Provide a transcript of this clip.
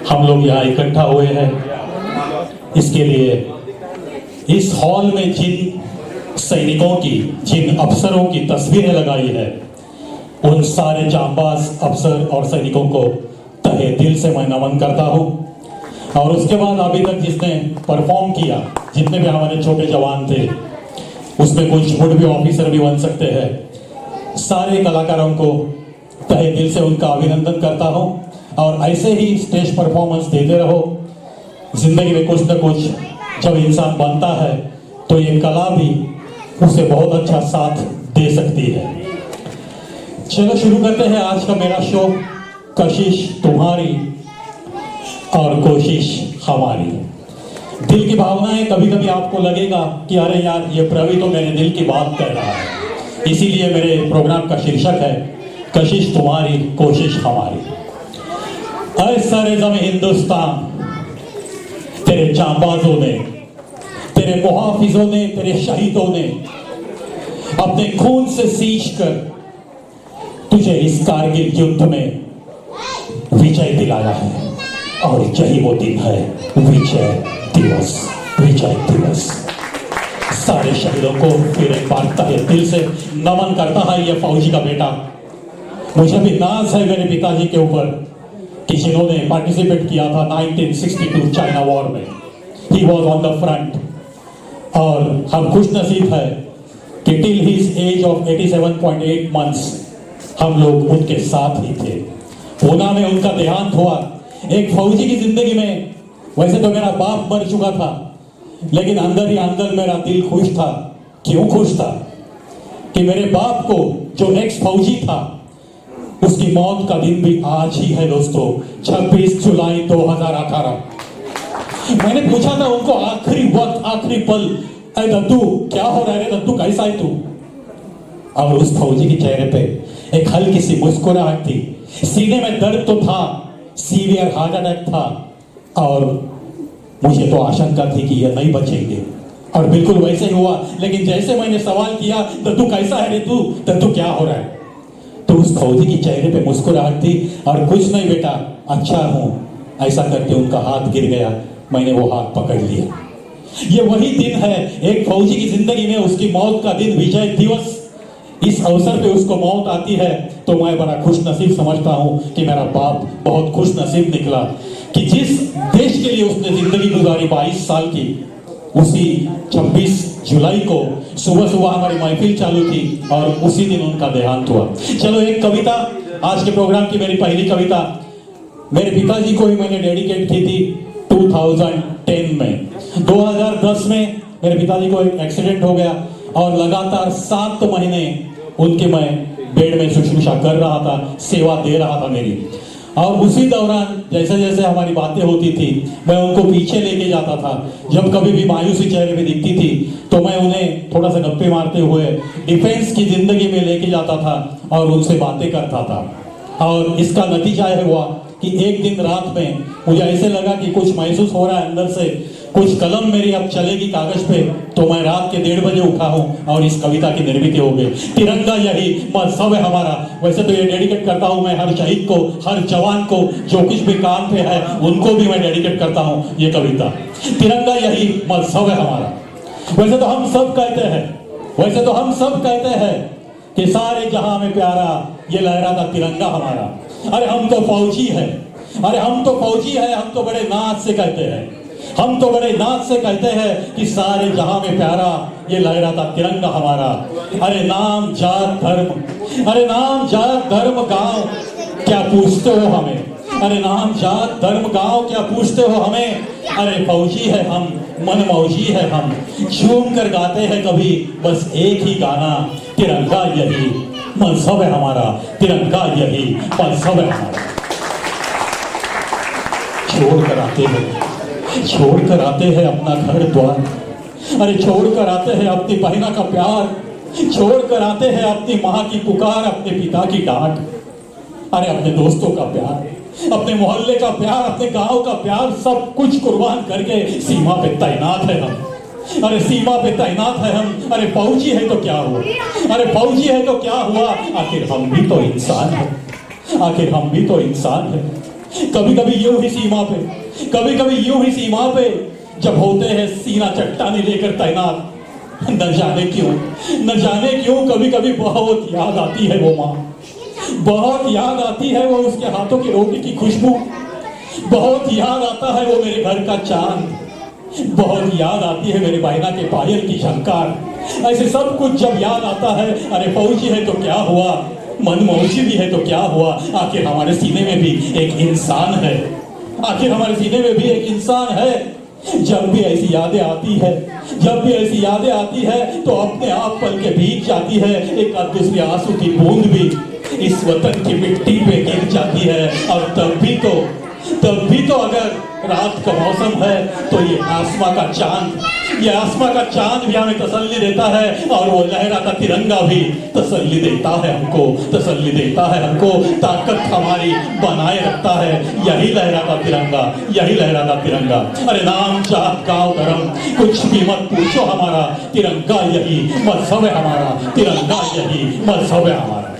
हम लोग यहाँ इकट्ठा हुए हैं इसके लिए, इस हॉल में जिन सैनिकों की, जिन अफसरों की तस्वीरें लगाई है, उन सारे जांबाज अफसर और सैनिकों को तहे दिल से मैं नमन करता हूँ। और उसके बाद अभी तक जिसने परफॉर्म किया, जितने भी हमारे छोटे जवान थे, उसमें कुछ वुड बी ऑफिसर भी बन सकते हैं, सारे कलाकारों को तहे दिल से उनका अभिनंदन करता हूँ। और ऐसे ही स्टेज परफॉर्मेंस देते रहो। जिंदगी में कुछ न कुछ जब इंसान बनता है तो ये कला भी उसे बहुत अच्छा साथ दे सकती है। चलो शुरू करते हैं आज का मेरा शो, कशिश तुम्हारी और कोशिश हमारी। दिल की भावनाएं, कभी कभी आपको लगेगा कि अरे यार ये प्रवी तो मेरे दिल की बात कह रहा है, इसीलिए मेरे प्रोग्राम का शीर्षक है कशिश तुम्हारी कोशिश हमारी। अरे सारे ज़मीं हिंदुस्तान, तेरे जांबाजों ने, तेरे मुहाफिजों ने, तेरे शहीदों ने अपने खून से सींच कर तुझे इस कारगिल युद्ध में विजय दिलाया है। और यही वो दिन है, विजय दिवस। विजय दिवस। सारे शहीदों को फिर एक बार तहे दिल से नमन करता है ये फौजी का बेटा। मुझे भी नाज है मेरे पिताजी के ऊपर कि जिन्होंने पार्टिसिपेट किया था 1962 चाइना वॉर में। He was on the front. और हम खुश नसीब है कि till his age of 87.8 months हम लोग उनके साथ ही थे। पूना में उनका देहांत हुआ। एक फौजी की जिंदगी में, वैसे तो मेरा बाप मर चुका था, लेकिन अंदर ही अंदर मेरा दिल खुश था। क्यों खुश था? कि मेरे बाप को, जो एक्स फौजी था, उसकी मौत का दिन भी आज ही है दोस्तों, 26 जुलाई 2018। मैंने पूछा था उनको आखिरी वक्त, आखिरी पल, अरे दद्दू क्या हो रहा है, दद्दू कैसा है तू? और उस फौजी के चेहरे पे एक हल्की सी मुस्कुराहट थी। सीने में दर्द तो था, सीवियर हार्ट अटैक था, और मुझे तो आशंका थी कि ये नहीं बचेंगे, और बिल्कुल वैसे ही हुआ। लेकिन जैसे मैंने सवाल किया, दद्दू कैसा है रे तू, दद्दू क्या हो रहा है, तो उस फौजी के चेहरे पे मुस्कुराहट थी, और कुछ नहीं बेटा, अच्छा हूं, ऐसा करके उनका हाथ गिर गया। मैंने वो हाथ पकड़ लिया। ये वही दिन है एक फौजी की जिंदगी में, उसकी मौत का दिन, विजय दिवस। इस अवसर पे उसको मौत आती है तो मैं बड़ा खुश नसीब समझता हूं कि मेरा बाप बहुत खुश नसीब निकला कि जिस देश के लिए उसने जिंदगी गुजारी 22 साल की, उसी 26 जुलाई को सुबह सुबह हमारी महफिल चालू थी और उसी दिन उनका देहांत हुआ। चलो एक कविता, आज के प्रोग्राम की मेरी पहली कविता मेरे पिताजी को ही मैंने डेडिकेट की थी 2010 में। 2010 में मेरे पिताजी को एक एक्सीडेंट हो गया और लगातार 7 महीने उनके मैं बेड में शुश्रूषा कर रहा था, सेवा दे रहा था मेरी। और उसी दौरान जैसे जैसे हमारी बातें होती थी, मैं उनको पीछे लेके जाता था। जब कभी भी मायूसी चेहरे पे दिखती थी तो मैं उन्हें थोड़ा सा गप्पे मारते हुए डिफेंस की जिंदगी में लेके जाता था और उनसे बातें करता था। और इसका नतीजा यह हुआ कि एक दिन रात में मुझे ऐसे लगा कि कुछ महसूस हो रहा है अंदर से, कुछ कलम मेरी अब चलेगी कागज पे। तो मैं रात के 1:30 बजे उठा हूँ और इस कविता की निर्मित हो गई। तिरंगा यही मजहब है हमारा। वैसे तो ये डेडिकेट करता हूँ मैं हर शहीद को, हर जवान को, जो कुछ भी काम पे है उनको भी मैं डेडिकेट करता हूँ ये कविता। तिरंगा यही मजहब है हमारा। वैसे तो हम सब कहते हैं, वैसे तो हम सब कहते हैं कि सारे जहां में प्यारा ये लहराता तिरंगा हमारा। अरे हम तो फौजी है, अरे हम तो फौजी है, हम तो बड़े नाच से कहते हैं, हम तो बड़े नाच से कहते हैं कि सारे जहां में प्यारा ये लहराता तिरंगा हमारा। अरे नाम जात धर्म, अरे नाम जात धर्म गांव क्या पूछते हो हमें, अरे नाम जात धर्म गांव क्या पूछते हो हमें। अरे फौजी है हम, मन मौजी है हम, झूम कर गाते हैं कभी बस एक ही गाना, तिरंगा यही मजहब है हमारा, तिरंगा यही मजहब है हमारा। छोड़ कर आते हैं अपना घर द्वार, अरे छोड़ कर आते हैं अपनी बहना का प्यार, छोड़ कर आते हैं अपनी माँ की पुकार, अपने पिता की डांट, अरे अपने दोस्तों का प्यार, अपने मोहल्ले का प्यार, अपने गांव का प्यार, सब कुछ कुर्बान करके सीमा पे तैनात है हम। अरे सीमा पे तैनात है हम। अरे फौजी है तो क्या हुआ, अरे फौजी है तो क्या हुआ, आखिर हम भी तो इंसान हैं, आखिर हम भी तो इंसान हैं। कभी कभी यूं ही सीमा पे, कभी कभी यूं ही सीमा पे जब होते हैं सीना चट्टाने लेकर तैनात, न जाने क्यों, न जाने क्यों कभी कभी बहुत याद आती है वो माँ, बहुत याद आती है वो उसके हाथों की रोटी की खुशबू, बहुत याद आता है वो मेरे घर का चांद, बहुत याद आती है मेरे बायना के पायल की झंकार। ऐसे सब कुछ जब याद आता है, अरे फौजी है तो क्या हुआ, मन मौजी भी है तो क्या हुआ, आखिर हमारे सीने में भी एक इंसान है, आखिर हमारे सीने में भी एक इंसान है। जब भी ऐसी यादें आती है, जब भी ऐसी यादें आती है तो अपने आप पल के भीग जाती है, एक आध दूसरी आंसू की बूंद भी इस वतन की मिट्टी पे गिर जाती है। और तब भी तो अगर रात का मौसम है तो ये आसमां का चांद, ये आसमां का चांद भी हमें तसल्ली देता है, और वो लहराता तिरंगा भी तसल्ली देता है हमको, तसल्ली देता है हमको, ताकत हमारी बनाए रखता है यही लहराता तिरंगा, यही लहराता तिरंगा। अरे नाम जात गांव धर्म कुछ भी मत पूछो हमारा, तिरंगा यही मजहब है हमारा, तिरंगा यही मजहब है हमारा।